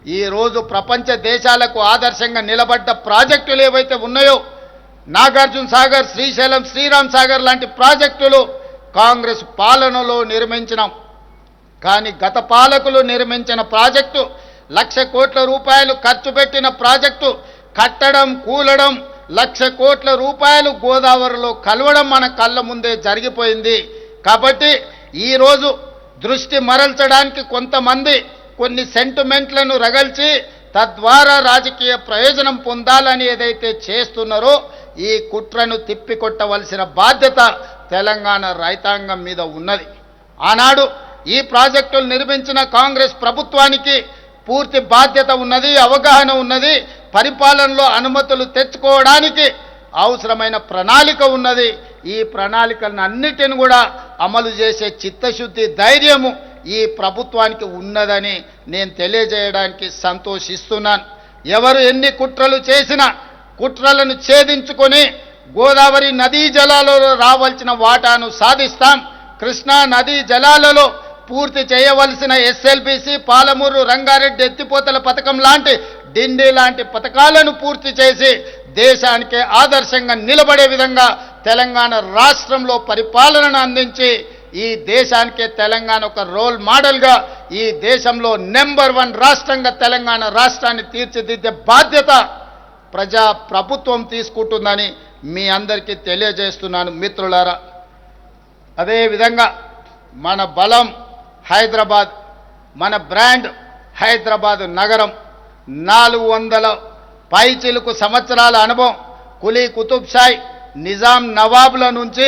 ఈరోజు ప్రపంచ దేశాలకు ఆదర్శంగా నిలబడ్డ ప్రాజెక్టులు ఏవైతే ఉన్నాయో నాగార్జున సాగర్, శ్రీశైలం, శ్రీరామ్ సాగర్ లాంటి ప్రాజెక్టులు కాంగ్రెస్ పాలనలో నిర్మించినాం. కానీ గత పాలకులు నిర్మించిన ప్రాజెక్టు 1,00,000 కోట్ల రూపాయలు ఖర్చు పెట్టిన ప్రాజెక్టు కట్టడం, కూలడం, 1,00,000 కోట్ల రూపాయలు గోదావరిలో కలవడం మన కళ్ళ ముందే జరిగిపోయింది. కాబట్టి ఈరోజు దృష్టి మరల్చడానికి కొంతమంది కొన్ని సెంటిమెంట్లను రగల్చి తద్వారా రాజకీయ ప్రయోజనం పొందాలని ఏదైతే చేస్తున్నారో ఈ కుట్రను తిప్పికొట్టవలసిన బాధ్యత తెలంగాణ రైతాంగం మీద ఉన్నది. ఆనాడు ఈ ప్రాజెక్టులు నిర్మించిన కాంగ్రెస్ ప్రభుత్వానికి పూర్తి బాధ్యత ఉన్నది, అవగాహన ఉన్నది, పరిపాలనలో అనుమతులు తెచ్చుకోవడానికి అవసరమైన ప్రణాళిక ఉన్నది. ఈ ప్రణాళికలను అన్నిటిని కూడా అమలు చేసే చిత్తశుద్ధి, ధైర్యము ఈ ప్రభుత్వానికి ఉన్నదని నేను తెలియజేయడానికి సంతోషిస్తున్నాను. ఎవరు ఎన్ని కుట్రలు చేసినా కుట్రలను ఛేదించుకొని గోదావరి నదీ జలాలలో రావాల్సిన వాటాను సాధిస్తాం. కృష్ణా నదీ జలాలలో పూర్తి చేయవలసిన ఎస్ఎల్బిసి, పాలమూరు, రంగారెడ్డి ఎత్తిపోతల పథకం లాంటి, డిండి లాంటి పథకాలను పూర్తి చేసి దేశానికే ఆదర్శంగా నిలబడే విధంగా తెలంగాణ రాష్ట్రంలో పరిపాలనను అందించి ఈ దేశానికే తెలంగాణ ఒక రోల్ మోడల్గా ఈ దేశంలో నెంబర్ 1 రాష్ట్రంగా తెలంగాణ రాష్ట్రాన్ని తీర్చిదిద్దే బాధ్యత ప్రజా ప్రభుత్వం తీసుకుంటుందని మీ అందరికీ తెలియజేస్తున్నాను మిత్రులారా. అదేవిధంగా మన బలం హైదరాబాద్, మన బ్రాండ్ హైదరాబాద్ నగరం, 400 పైచిలుకు సంవత్సరాల అనుభవం, కులీ కుతుబ్షాయి, నిజాం నవాబుల నుంచి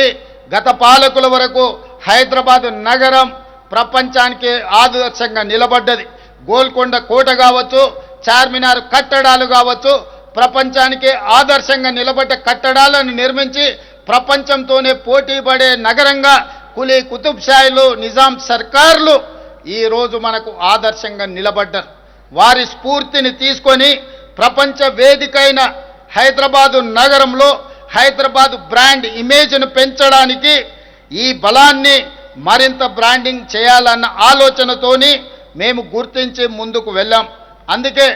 గత పాలకుల వరకు హైదరాబాద్ నగరం ప్రపంచానికి ఆదర్శంగా నిలబడ్డది. గోల్కొండ కోట కావచ్చు, చార్మినార్ కట్టడాలు కావచ్చు, ప్రపంచానికి ఆదర్శంగా నిలబడ్డ కట్టడాలను నిర్మించి ప్రపంచంతోనే పోటీ పడే నగరంగా కులీ కుతుబ్షాయిలు, నిజాం సర్కార్లు ఈరోజు మనకు ఆదర్శంగా నిలబడ్డారు. వారి స్ఫూర్తిని తీసుకొని ప్రపంచ వేదికైన హైదరాబాదు నగరంలో హైదరాబాదు బ్రాండ్ ఇమేజ్ను పెంచడానికి ఈ బలాన్ని మరింత బ్రాండింగ్ చేయాలన్న ఆలోచనతోని మేము గుర్తించి ముందుకు వెళ్ళాం. అందుకే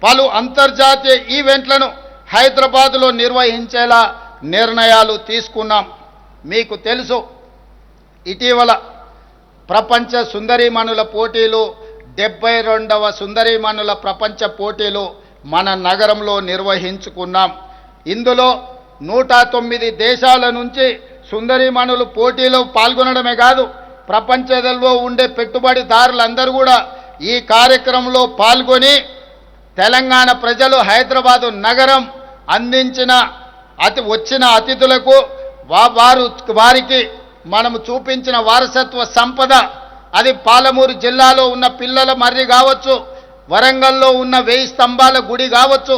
పలు అంతర్జాతీయ ఈవెంట్లను హైదరాబాదులో నిర్వహించేలా నిర్ణయాలు తీసుకున్నాం. మీకు తెలుసు, ఇటీవల ప్రపంచ సుందరీమణుల పోటీలు, 72వ సుందరీమణుల ప్రపంచ పోటీలు మన నగరంలో నిర్వహించుకున్నాం. ఇందులో 109 దేశాల నుంచి సుందరీమణులు పోటీలో పాల్గొనడమే కాదు, ప్రపంచంలో ఉండే పెట్టుబడిదారులందరూ కూడా ఈ కార్యక్రమంలో పాల్గొని తెలంగాణ ప్రజలు హైదరాబాదు నగరం అందించిన వచ్చిన అతిథులకు వారికి మనము చూపించిన వారసత్వ సంపద, అది పాలమూరు జిల్లాలో ఉన్న పిల్లల మర్రి కావచ్చు, వరంగల్లో ఉన్న 1000 స్తంభాల గుడి కావచ్చు,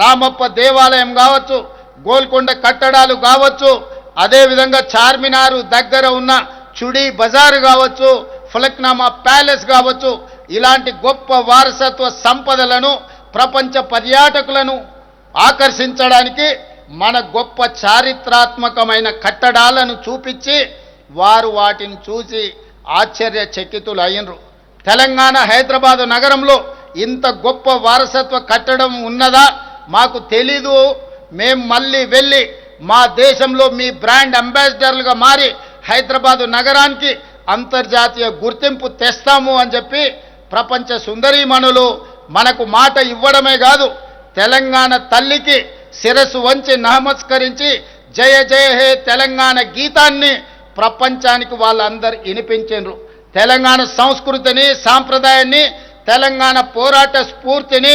రామప్ప దేవాలయం కావచ్చు, గోల్కొండ కట్టడాలు కావచ్చు, అదేవిధంగా చార్మినారు దగ్గర ఉన్న చుడి బజారు కావచ్చు, ఫలక్నామా ప్యాలెస్ కావచ్చు, ఇలాంటి గొప్ప వారసత్వ సంపదలను ప్రపంచ పర్యాటకులను ఆకర్షించడానికి మన గొప్ప చారిత్రాత్మకమైన కట్టడాలను చూపించి వారు వాటిని చూసి ఆశ్చర్యచకితులు అయినరు. తెలంగాణ హైదరాబాదు నగరంలో ఇంత గొప్ప వారసత్వ కట్టడం ఉన్నదా, మాకు తెలీదు, మేము మళ్ళీ వెళ్ళి మా దేశంలో మీ బ్రాండ్ అంబాసిడర్లుగా మారి హైదరాబాదు నగరానికి అంతర్జాతీయ గుర్తింపు తెస్తాము అని చెప్పి ప్రపంచ సుందరీమణులు మనకు మాట ఇవ్వడమే కాదు, తెలంగాణ తల్లికి శిరస్సు వంచి నమస్కరించి జయ జయ హే తెలంగాణ గీతాన్ని ప్రపంచానికి వాళ్ళందరూ వినిపించారు. తెలంగాణ సంస్కృతిని, సాంప్రదాయాన్ని, తెలంగాణ పోరాట స్ఫూర్తిని,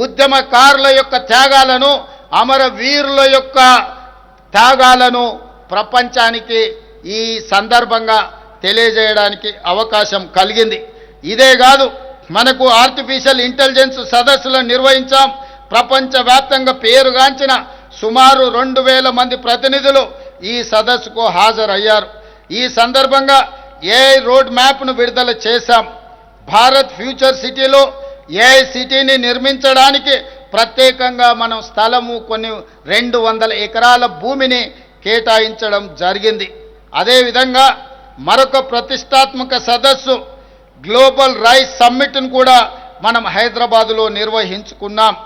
ఉద్యమకారుల యొక్క త్యాగాలను, అమరవీరుల యొక్క త్యాగాలను ప్రపంచానికి ఈ సందర్భంగా తెలియజేయడానికి అవకాశం కలిగింది. ఇదే కాదు, మనకు ఆర్టిఫిషియల్ ఇంటెలిజెన్స్ సదస్సులను నిర్వహించాం. ప్రపంచవ్యాప్తంగా పేరుగాంచిన సుమారు 2000 మంది ప్రతినిధులు ఈ సదస్సుకు హాజరయ్యారు. ఈ సందర్భంగా ఏఐ రోడ్ మ్యాప్ను విడుదల చేశాం. భారత్ ఫ్యూచర్ సిటీలో ఏఐ సిటీని నిర్మించడానికి ప్రత్యేకంగా మనం స్థలము కొన్ని 200 ఎకరాల భూమిని కేటాయించడం జరిగింది. అదేవిధంగా మరొక ప్రతిష్టాత్మక సదస్సు గ్లోబల్ రైస్ సమ్మిట్ను కూడా మనం హైదరాబాదులో నిర్వహించుకున్నాం.